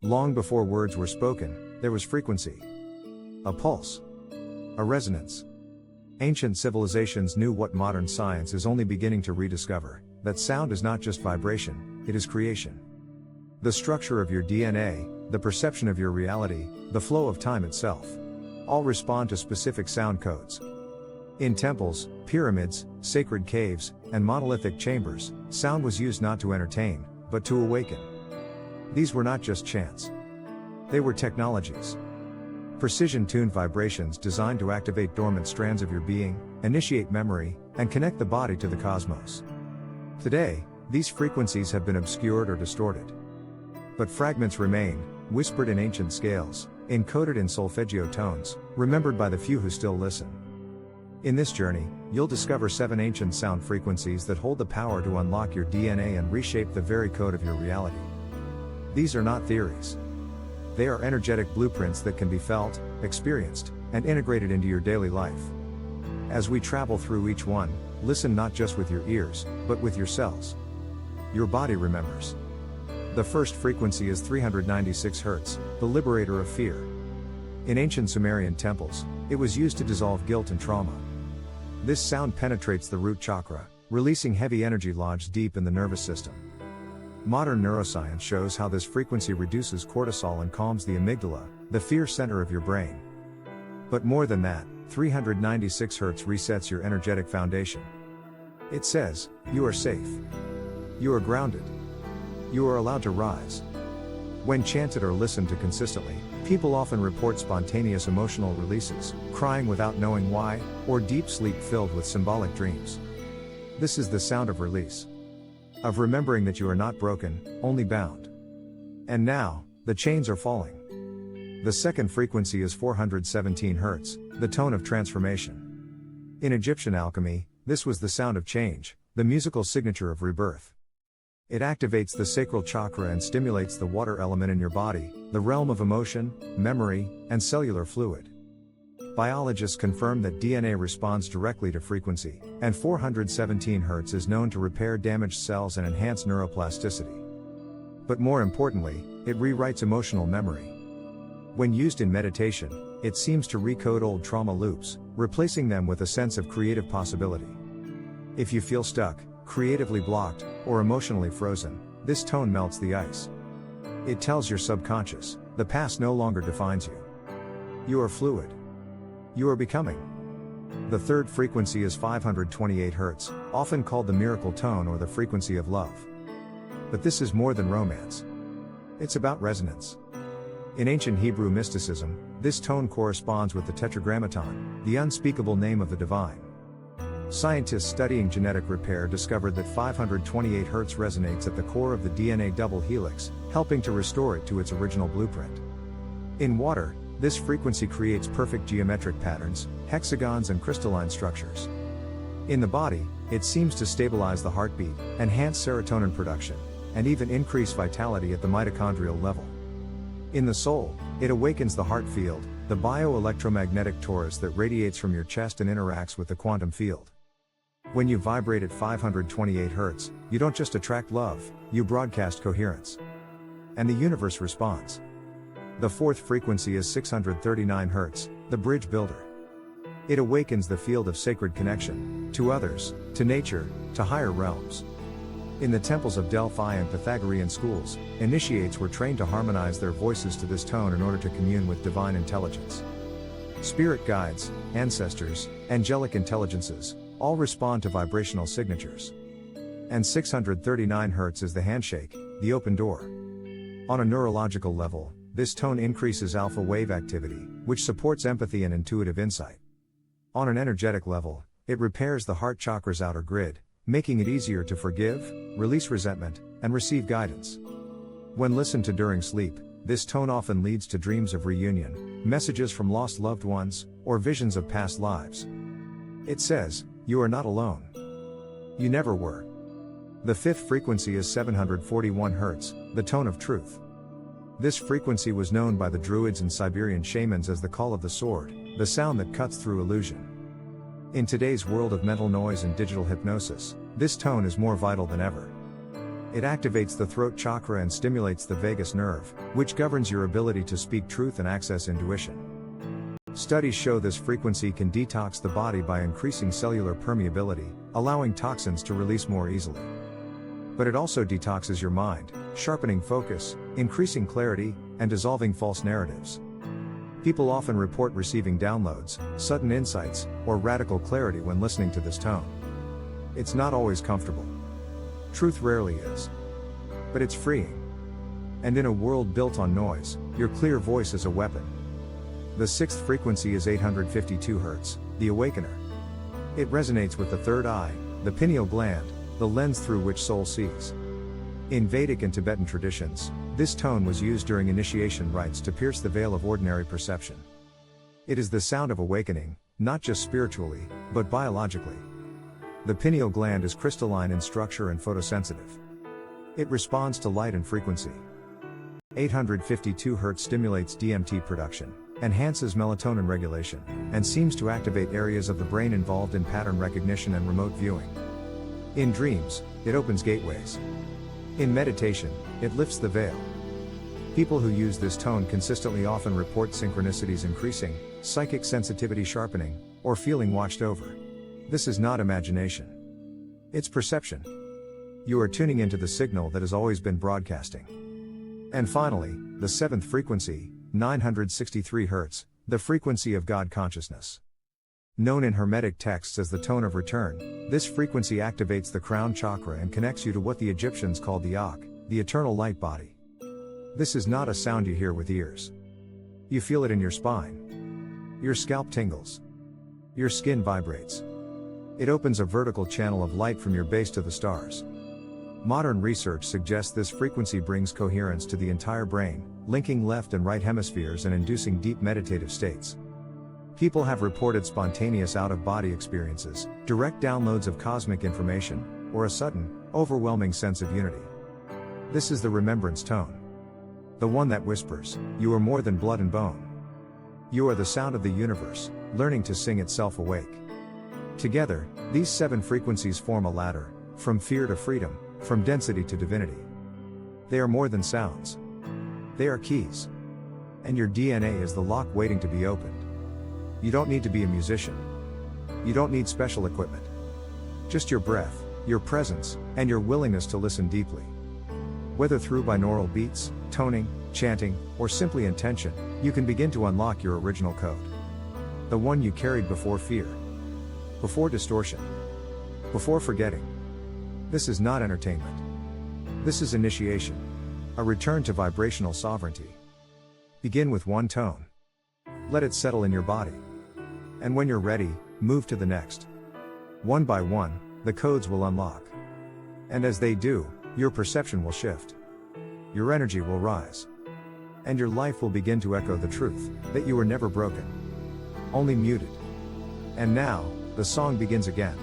Long before words were spoken, there was frequency. A pulse. A resonance. Ancient civilizations knew what modern science is only beginning to rediscover, that sound is not just vibration, it is creation. The structure of your DNA, the perception of your reality, the flow of time itself. All respond to specific sound codes. In temples, pyramids, sacred caves, and monolithic chambers, sound was used not to entertain, but to awaken. These were not just chants. They were technologies. Precision-tuned vibrations designed to activate dormant strands of your being, initiate memory, and connect the body to the cosmos. Today, these frequencies have been obscured or distorted. But fragments remain, whispered in ancient scales, encoded in solfeggio tones, remembered by the few who still listen. In this journey, you'll discover 7 ancient sound frequencies that hold the power to unlock your DNA and reshape the very code of your reality. These are not theories. They are energetic blueprints that can be felt, experienced, and integrated into your daily life. As we travel through each one, listen not just with your ears, but with your cells. Your body remembers. The first frequency is 396 Hz, the liberator of fear. In ancient Sumerian temples, it was used to dissolve guilt and trauma. This sound penetrates the root chakra, releasing heavy energy lodged deep in the nervous system. Modern neuroscience shows how this frequency reduces cortisol and calms the amygdala, the fear center of your brain. But more than that, 396 Hz resets your energetic foundation. It says, you are safe. You are grounded. You are allowed to rise. When chanted or listened to consistently, people often report spontaneous emotional releases, crying without knowing why, or deep sleep filled with symbolic dreams. This is the sound of release. Of remembering that you are not broken, only bound. And now, the chains are falling. The second frequency is 417 Hz, the tone of transformation. In Egyptian alchemy, this was the sound of change, the musical signature of rebirth. It activates the sacral chakra and stimulates the water element in your body, the realm of emotion, memory, and cellular fluid. Biologists confirm that DNA responds directly to frequency, and 417 Hz is known to repair damaged cells and enhance neuroplasticity. But more importantly, it rewrites emotional memory. When used in meditation, it seems to recode old trauma loops, replacing them with a sense of creative possibility. If you feel stuck, creatively blocked, or emotionally frozen, this tone melts the ice. It tells your subconscious, the past no longer defines you. You are fluid. You are becoming. The third frequency is 528 Hz, often called the miracle tone or the frequency of love. But this is more than romance. It's about resonance. In ancient Hebrew mysticism, this tone corresponds with the tetragrammaton, the unspeakable name of the divine. Scientists studying genetic repair discovered that 528 Hz resonates at the core of the DNA double helix, helping to restore it to its original blueprint. In water, this frequency creates perfect geometric patterns, hexagons and crystalline structures. In the body, it seems to stabilize the heartbeat, enhance serotonin production, and even increase vitality at the mitochondrial level. In the soul, it awakens the heart field, the bioelectromagnetic torus that radiates from your chest and interacts with the quantum field. When you vibrate at 528 Hz, you don't just attract love, you broadcast coherence. And the universe responds. The fourth frequency is 639 Hz, the bridge builder. It awakens the field of sacred connection, to others, to nature, to higher realms. In the temples of Delphi and Pythagorean schools, initiates were trained to harmonize their voices to this tone in order to commune with divine intelligence. Spirit guides, ancestors, angelic intelligences, all respond to vibrational signatures. And 639 Hz is the handshake, the open door. On a neurological level, this tone increases alpha wave activity, which supports empathy and intuitive insight. On an energetic level, it repairs the heart chakra's outer grid, making it easier to forgive, release resentment, and receive guidance. When listened to during sleep, this tone often leads to dreams of reunion, messages from lost loved ones, or visions of past lives. It says, you are not alone. You never were. The fifth frequency is 741 Hz, the tone of truth. This frequency was known by the Druids and Siberian shamans as the call of the sword, the sound that cuts through illusion. In today's world of mental noise and digital hypnosis, this tone is more vital than ever. It activates the throat chakra and stimulates the vagus nerve, which governs your ability to speak truth and access intuition. Studies show this frequency can detox the body by increasing cellular permeability, allowing toxins to release more easily. But it also detoxes your mind, sharpening focus, increasing clarity, and dissolving false narratives. People often report receiving downloads, sudden insights, or radical clarity when listening to this tone. It's not always comfortable. Truth rarely is. But it's freeing. And in a world built on noise, your clear voice is a weapon. The sixth frequency is 852 Hz, the awakener. It resonates with the third eye, the pineal gland, the lens through which soul sees. In Vedic and Tibetan traditions, this tone was used during initiation rites to pierce the veil of ordinary perception. It is the sound of awakening, not just spiritually, but biologically. The pineal gland is crystalline in structure and photosensitive. It responds to light and frequency. 852 Hz stimulates DMT production, enhances melatonin regulation, and seems to activate areas of the brain involved in pattern recognition and remote viewing. In dreams, it opens gateways. In meditation, it lifts the veil. People who use this tone consistently often report synchronicities increasing, psychic sensitivity sharpening, or feeling watched over. This is not imagination. It's perception. You are tuning into the signal that has always been broadcasting. And finally, the seventh frequency, 963 Hz, the frequency of God consciousness. Known in Hermetic texts as the tone of return, this frequency activates the crown chakra and connects you to what the Egyptians called the Ak, the eternal light body. This is not a sound you hear with ears. You feel it in your spine. Your scalp tingles. Your skin vibrates. It opens a vertical channel of light from your base to the stars. Modern research suggests this frequency brings coherence to the entire brain, linking left and right hemispheres and inducing deep meditative states. People have reported spontaneous out-of-body experiences, direct downloads of cosmic information, or a sudden, overwhelming sense of unity. This is the remembrance tone. The one that whispers, "You are more than blood and bone. You are the sound of the universe, learning to sing itself awake." Together, these seven frequencies form a ladder, from fear to freedom, from density to divinity. They are more than sounds. They are keys. And your DNA is the lock waiting to be opened. You don't need to be a musician. You don't need special equipment. Just your breath, your presence, and your willingness to listen deeply. Whether through binaural beats, toning, chanting, or simply intention, you can begin to unlock your original code. The one you carried before fear. Before distortion. Before forgetting. This is not entertainment. This is initiation. A return to vibrational sovereignty. Begin with one tone. Let it settle in your body. And when you're ready, move to the next. One by one, the codes will unlock. And as they do, your perception will shift. Your energy will rise. And your life will begin to echo the truth, that you were never broken. Only muted. And now, the song begins again.